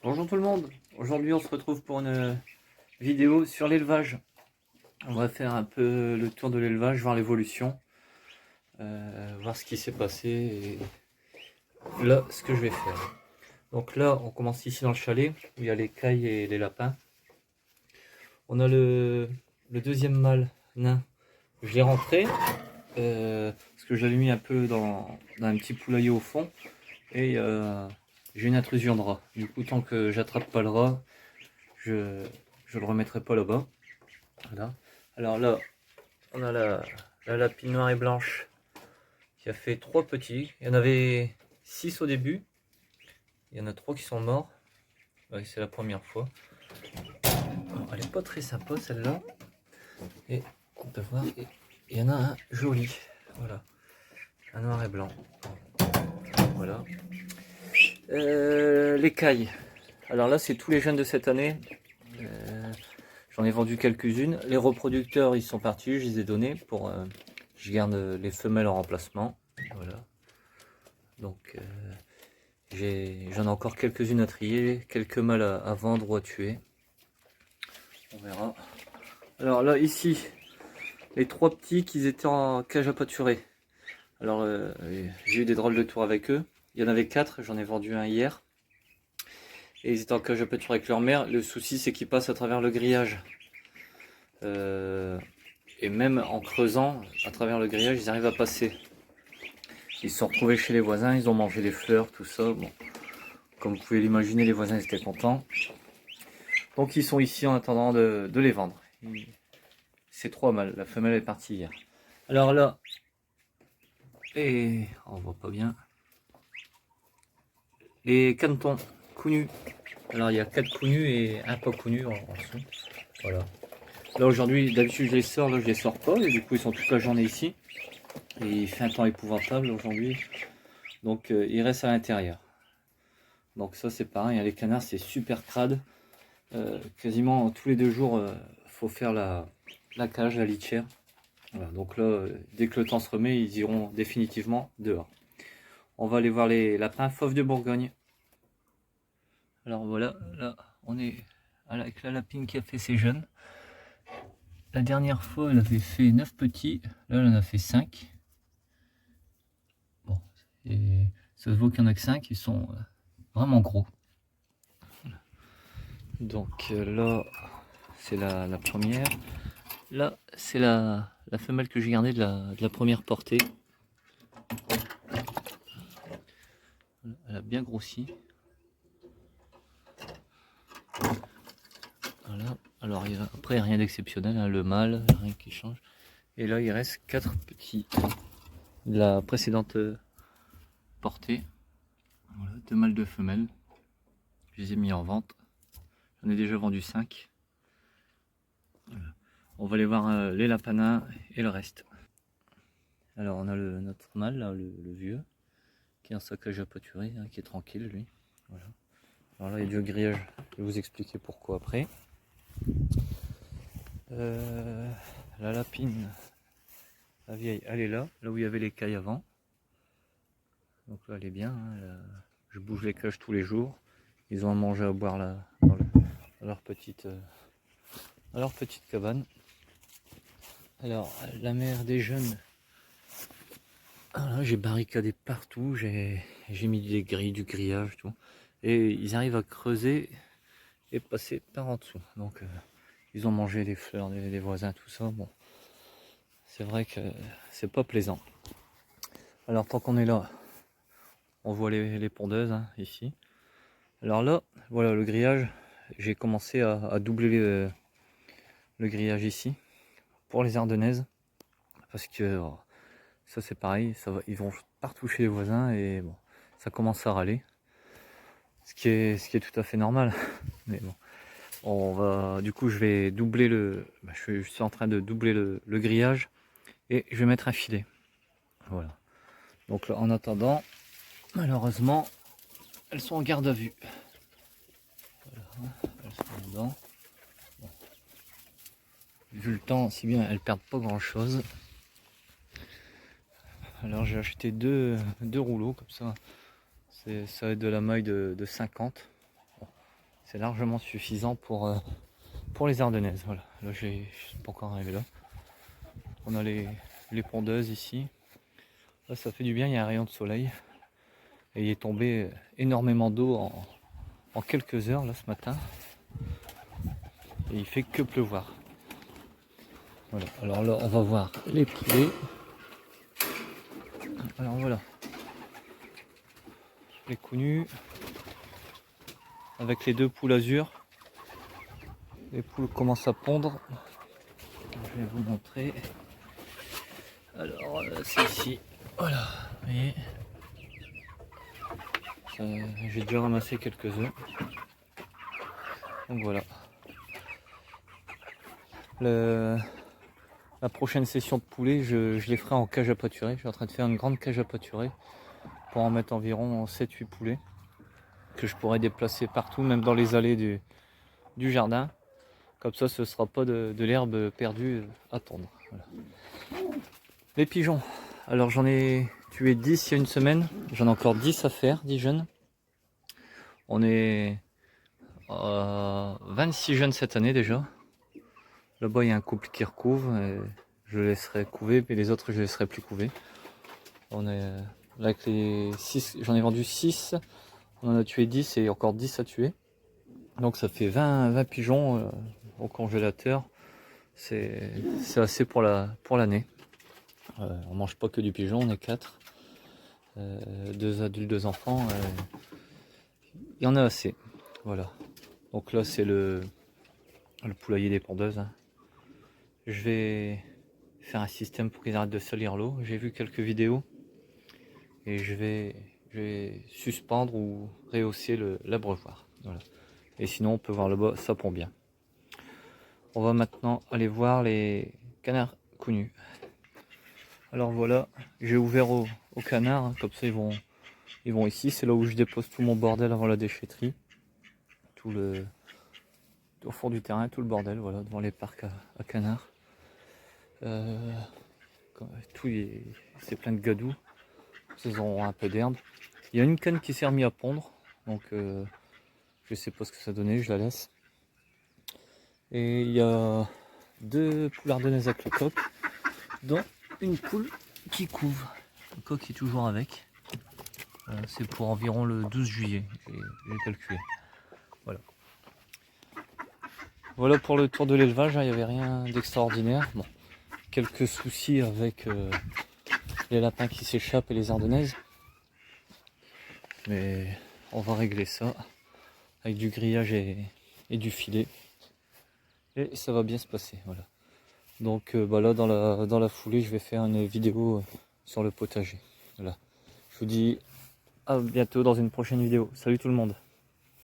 Bonjour tout le monde, aujourd'hui on se retrouve pour une vidéo sur l'élevage. On va faire un peu le tour de l'élevage, voir l'évolution, voir ce qui s'est passé et là ce que je vais faire. Donc là on commence ici dans le chalet où il y a les cailles et les lapins. On a le deuxième mâle nain, je l'ai rentré parce que je l'avais mis un peu dans un petit poulailler au fond et j'ai une intrusion de rat. Du coup tant que j'attrape pas le rat, je le remettrai pas là-bas. Voilà. Alors là, on a la lapine noire et blanche qui a fait 3 petits. Il y en avait 6 au début. Il y en a 3 qui sont morts. Ouais, c'est la première fois. Alors, elle est pas très sympa celle-là. Et on peut voir, il y en a un joli. Voilà. Un noir et blanc. Voilà. Les cailles. Alors là, c'est tous les jeunes de cette année. J'en ai vendu quelques-unes. Les reproducteurs, ils sont partis. Je les ai donnés pour... je garde les femelles en remplacement. Voilà. Donc... j'en ai encore quelques-unes à trier, quelques mâles à vendre ou à tuer. On verra. Alors là, ici, les 3 petits qui étaient en cage à pâturer. Alors, j'ai eu des drôles de tours avec eux. Il y en avait 4, j'en ai vendu un hier. Et ils étaient en cage à pâturer avec leur mère. Le souci, c'est qu'ils passent à travers le grillage. Et même en creusant, à travers le grillage, ils arrivent à passer. Ils se sont retrouvés chez les voisins, ils ont mangé les fleurs, tout ça. Bon, comme vous pouvez l'imaginer, les voisins étaient contents. Donc ils sont ici en attendant de les vendre. C'est 3 mâles, la femelle est partie hier. Alors là, et on voit pas bien, les canetons connus. Alors il y a 4 connus et un pas connu en dessous. Voilà. Là aujourd'hui, d'habitude je les sors, là je les sors pas, et du coup ils sont toute la journée ici. Et il fait un temps épouvantable aujourd'hui. Donc ils restent à l'intérieur. Donc ça c'est pareil, les canards c'est super crade. Quasiment tous les 2 jours, faut faire la cage, la litière. Voilà, donc là, dès que le temps se remet, ils iront définitivement dehors. On va aller voir les lapins fauves de Bourgogne. Alors voilà, là on est avec la lapine qui a fait ses jeunes. La dernière fois, elle avait fait 9 petits, là elle en a fait 5. Bon, et ça se voit qu'il y en a que 5, ils sont vraiment gros. Donc là, c'est la première. Là, c'est la femelle que j'ai gardée de la première portée. Elle a bien grossi. Voilà. Alors après, rien d'exceptionnel, hein, le mâle, rien qui change. Et là, il reste 4 petits de la précédente portée. Voilà, 2 mâles, 2 femelles. Je les ai mis en vente. J'en ai déjà vendu 5. Voilà. On va aller voir les lapins et le reste. Alors on a notre mâle, là, le vieux, qui est en saccage à pâturer, hein, qui est tranquille lui. Voilà. Alors là, il y a du grillage, je vais vous expliquer pourquoi après. La lapine, la vieille, elle est là où il y avait les cailles avant. Donc là, elle est bien. Hein, je bouge les cages tous les jours. Ils ont à manger, à boire là, dans leur petite cabane. Alors, la mère des jeunes, j'ai barricadé partout. J'ai mis des grilles, du grillage, tout. Et ils arrivent à creuser et passer par en dessous. Donc, ils ont mangé les fleurs des voisins, tout ça. Bon, c'est vrai que c'est pas plaisant. Alors, tant qu'on est là, on voit les pondeuses, hein, ici. Alors là, voilà le grillage. J'ai commencé à doubler le grillage ici pour les ardennaises. Parce que ça c'est pareil, ils vont partout chez les voisins et bon, ça commence à râler. Ce qui est tout à fait normal. Mais bon, du coup je vais doubler je suis en train de doubler le grillage et je vais mettre un filet. Voilà. Donc là, en attendant, malheureusement, elles sont en garde à vue. Voilà, elles sont dedans. Bon. Vu le temps, si bien elles perdent pas grand chose. Alors j'ai acheté deux rouleaux comme ça. Ça va être de la maille de 50. Bon. c'est largement suffisant pour les Ardennaises. Voilà, là je suis pas encore arrivé là. On a les pondeuses ici. Là ça fait du bien, il y a un rayon de soleil. Et il est tombé énormément d'eau en quelques heures là ce matin. Et il fait que pleuvoir. Voilà, alors là on va voir les poulets. Alors voilà. Les connus. Avec les deux poules azur. Les poules commencent à pondre. Je vais vous montrer. Alors c'est ici. Voilà, vous voyez. J'ai déjà ramassé quelques œufs. Donc voilà. La prochaine session de poulet, je les ferai en cage à pâturer. Je suis en train de faire une grande cage à pâturer pour en mettre environ 7-8 poulets que je pourrais déplacer partout, même dans les allées du jardin. Comme ça, ce ne sera pas de l'herbe perdue à tondre. Voilà. Les pigeons. Alors j'en ai tué 10 il y a une semaine. J'en ai encore 10 à faire, 10 jeunes. On est 26 jeunes cette année déjà. Là-bas, il y a un couple qui recouve. Je laisserai couver, mais les autres, je laisserai plus couver. On est là avec les 6. J'en ai vendu 6. On en a tué 10 et encore 10 à tuer. Donc ça fait 20 pigeons au congélateur. C'est assez pour l'année. On mange pas que du pigeon, on est 4. 2 adultes, 2 enfants. Il y en a assez. Voilà. Donc là, c'est le poulailler des pondeuses. Hein. Je vais faire un système pour qu'ils arrêtent de salir l'eau. J'ai vu quelques vidéos. Et je vais suspendre ou rehausser l'abreuvoir. Voilà. Et sinon, on peut voir là-bas, ça pond bien. On va maintenant aller voir les canards connus. Alors voilà, j'ai ouvert aux canards, hein, comme ça ils vont ici. C'est là où je dépose tout mon bordel avant la déchetterie. Au fond du terrain, tout le bordel, voilà, devant les parcs à canards. C'est plein de gadous. Ils auront un peu d'herbe. Il y a une canne qui s'est remise à pondre, donc je sais pas ce que ça donnait, je la laisse. Et il y a 2 poules ardennaises avec le coq, dont une poule qui couve. Le coq est toujours avec. C'est pour environ le 12 juillet, j'ai calculé. Voilà. Voilà pour le tour de l'élevage, hein, il n'y avait rien d'extraordinaire. Bon, quelques soucis avec les lapins qui s'échappent et les ardennaises. Mais on va régler ça avec du grillage et du filet. Et ça va bien se passer. Voilà. Donc là dans la foulée, je vais faire une vidéo sur le potager. Voilà. Je vous dis à bientôt dans une prochaine vidéo. Salut tout le monde.